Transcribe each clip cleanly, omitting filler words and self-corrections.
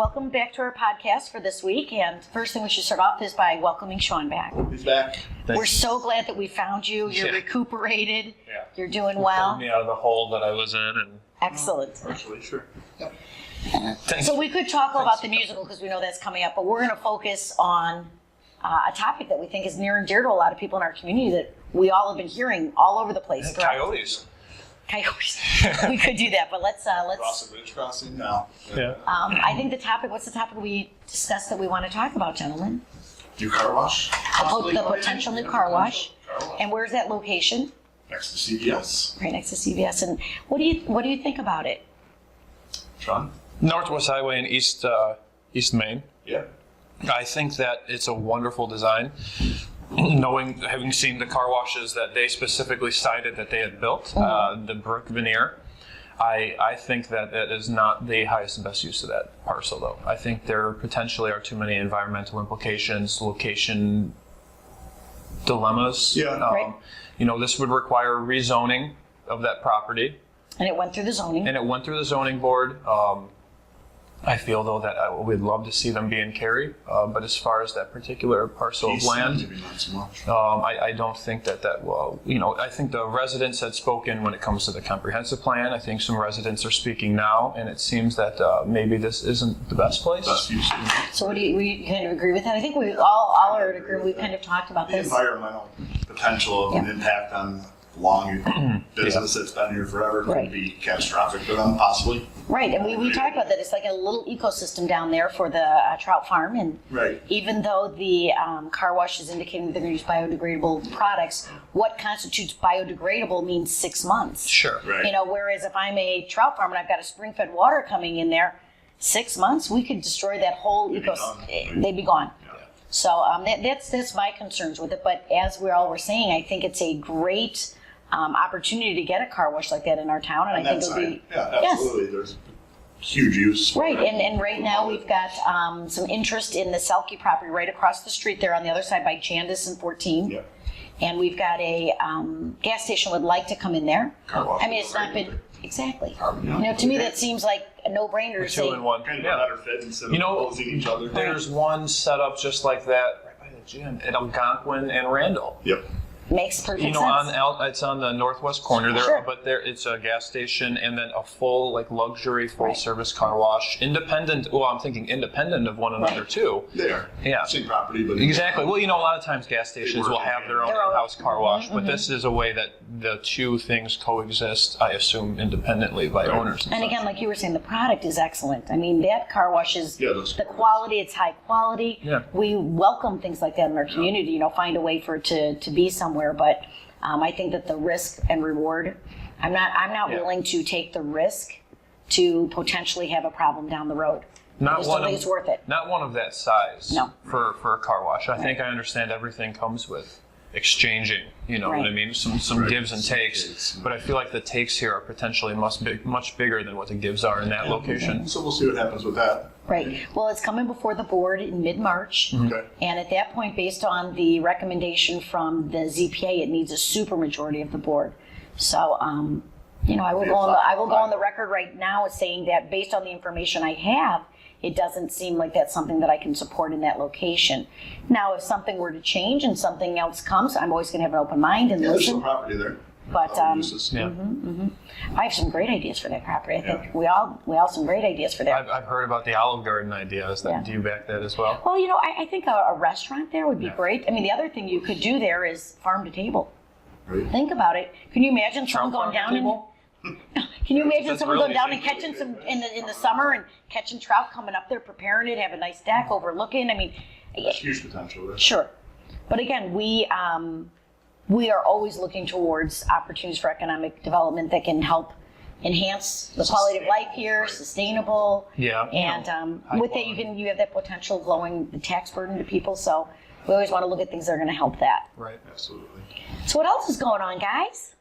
welcome back to our podcast for this week. And first thing we should start off is by welcoming Sean back. He's back. We're so glad that we found you. You're recuperated. Yeah. You're doing well. Pulled me out of the hole that I was in. And Excellent. Actually, sure. Yep. So we could talk about the musical because we know that's coming up, but we're going to focus on a topic that we think is near and dear to a lot of people in our community that we all have been hearing all over the place. coyotes. Coyotes. We could do that, but let's. Cross the bridge crossing now. Yeah. I think what's the topic we discussed that we want to talk about, gentlemen? New car wash. The potential new car wash. And where's that location? Next to CVS. Right next to CVS. And what do you think about it? Sean? Northwest Highway in East Maine. Yeah. I think that it's a wonderful design. Having seen the car washes that they specifically cited that they had built, the brick veneer, I think that is not the highest and best use of that parcel, though. I think there potentially are too many environmental implications, location dilemmas. Yeah. Right. This would require rezoning of that property. And it went through the zoning. And it went through the zoning board. I feel, though, that we'd love to see them be in Cary, but as far as that particular parcel of land, Maybe not so much. I don't think that will, I think the residents had spoken when it comes to the comprehensive plan. I think some residents are speaking now, and it seems that maybe this isn't the best place. Best use. So we kind of agree with that? I think we all are in agreement. We've kind of talked about The this. environmental potential of an impact on long business that's been here forever could be catastrophic for them, possibly. Right, and we talked about that. It's like a little ecosystem down there for the trout farm. And even though the car wash is indicating that they're going to use biodegradable products, what constitutes biodegradable means 6 months. Sure. Right. Whereas if I'm a trout farm and I've got a spring-fed water coming in there, 6 months, we could destroy that whole ecosystem. They'd be gone. Yeah. So that's my concerns with it. But as we all were saying, I think it's a great opportunity to get a car wash like that in our town, and I think it'll be absolutely. There's huge use. Right, and right now we've got some interest in the Selke property right across the street there on the other side by Jandis and 14. Yeah. And we've got a gas station would like to come in there. Car wash. I mean, it's not been exactly. Yeah. To me that seems like a no-brainer. To Two in one. Kind of a better fit instead of opposing each other. There's one set up just like that right by the gym at Algonquin and Randall. Yep. Makes perfect sense. It's on the northwest corner there, Sure. but it's a gas station and then a full luxury full service car wash, independent. Well, I'm thinking independent of one another too. They are. Yeah. Same property, but Exactly. Well, a lot of times gas stations will have their own in-house car wash, but this is a way that the two things coexist, I assume, independently by owners. And again, like you were saying, the product is excellent. I mean, that car wash is the quality, it's high quality. Yeah. We welcome things like that in our community, find a way for it to be somewhere. But I think that the risk and reward, I'm not willing to take the risk to potentially have a problem down the road. I just don't think it's worth it. Not one of that size. No. For a car wash. I think I understand everything comes with exchanging, what I mean? Some gives and takes. But I feel like the takes here are potentially much bigger than what the gives are in that location. So we'll see what happens with that. Right. Well, it's coming before the board in mid-March. Okay. And at that point, based on the recommendation from the ZPA, it needs a supermajority of the board. So, I will go on the record right now as saying that based on the information I have, it doesn't seem like that's something that I can support in that location. Now, if something were to change and something else comes, I'm always going to have an open mind and There's listen. some property there. But Yeah. I have some great ideas for that property. I think we all have some great ideas for that. I've heard about the Olive Garden idea. Do you back that as well? Well, I think a restaurant there would be great. I mean, the other thing you could do there is farm to table. Right. Think about it. Can you imagine someone going down Can you imagine someone really going down and catching some in the summer and catching trout, coming up there, preparing it, have a nice deck overlooking? I mean, There's huge potential there. sure. But again, we are always looking towards opportunities for economic development that can help enhance the quality of life here, sustainable. Yeah. And with that, you have that potential of lowering the tax burden to people. So we always want to look at things that are going to help that. Right. Absolutely. So what else is going on, guys?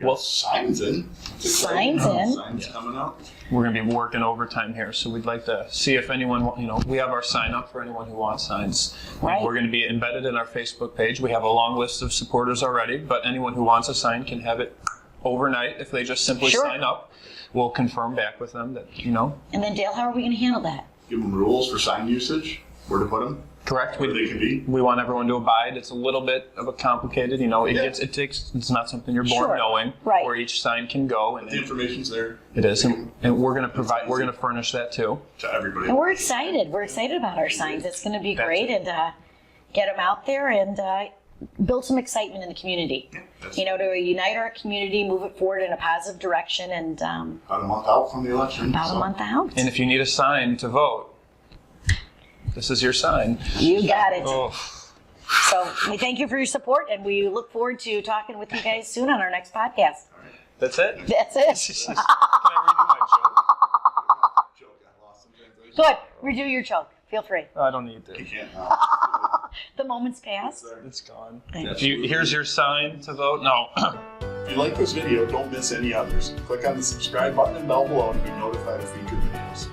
Well, signs in. Signs in. Signs coming out. We're going to be working overtime here, so we'd like to see if anyone, we have our sign up for anyone who wants signs. Right. We're going to be embedded in our Facebook page. We have a long list of supporters already, but anyone who wants a sign can have it overnight if they just simply sign up. We'll confirm back with them that, And then Dale, how are we going to handle that? give them rules for sign usage, where to put them, Correct. where they can be. We want everyone to abide. It's a little bit of a complicated, you know, Yeah. it's not something you're born Sure. knowing Right. where each sign can go. And The information's there. it is. And we're going to furnish that too. To everybody. And we're excited. We're excited about our signs. It's going to be That's great, it. and get them out there and build some excitement in the community. That's You know, to unite our community, move it forward in a positive direction, and about a month out from the election. about so. a month out. And if you need a sign to vote, this is your sign. You got it. Oh, So we thank you for your support, and we look forward to talking with you guys soon on our next podcast. that's it? That's it. Can I redo my joke? Joke got lost in translation. Go ahead, redo your choke. Feel free. I don't need to. You can't now. The moment's passed. It's gone. Thank Here's your sign to vote. No. If you like this video, don't miss any others. Click on the subscribe button and bell below to be notified of future videos.